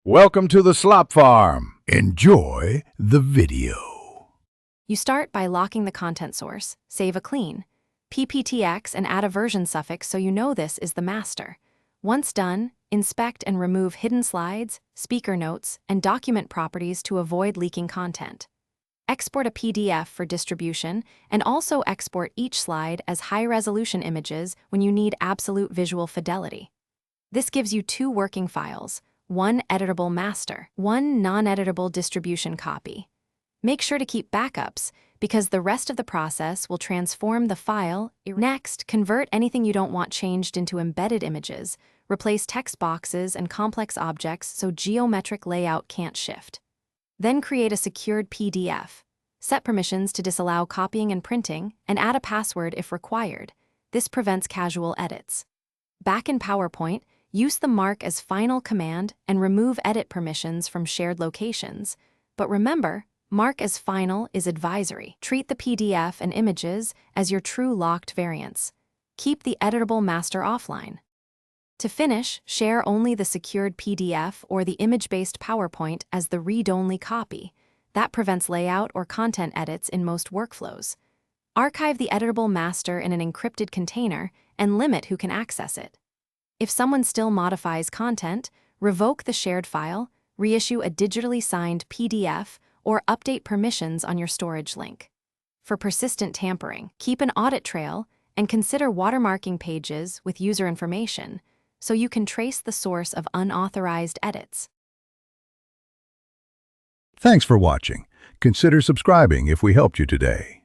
Welcome to the Slop Farm. Enjoy the video. You start by locking the content source, save a clean, pptx, and add a version suffix so you know this is the master. Once done, inspect and remove hidden slides, speaker notes, and document properties to avoid leaking content. Export a PDF for distribution, and also export each slide as high-resolution images when you need absolute visual fidelity. This gives you two working files, one editable master, one non-editable distribution copy. Make sure to keep backups, because the rest of the process will transform the file. Next, convert anything you don't want changed into embedded images, replace text boxes and complex objects so geometric layout can't shift. Then create a secured PDF. Set permissions to disallow copying and printing, and add a password if required. This prevents casual edits. Back in PowerPoint, use the mark as final command and remove edit permissions from shared locations. But remember, mark as final is advisory. Treat the PDF and images as your true locked variants. Keep the editable master offline. To finish, share only the secured PDF or the image-based PowerPoint as the read-only copy. That prevents layout or content edits in most workflows. Archive the editable master in an encrypted container and limit who can access it. If someone still modifies content, revoke the shared file, reissue a digitally signed PDF, or update permissions on your storage link. For persistent tampering, keep an audit trail and consider watermarking pages with user information so you can trace the source of unauthorized edits. Thanks for watching. Consider subscribing if we helped you today.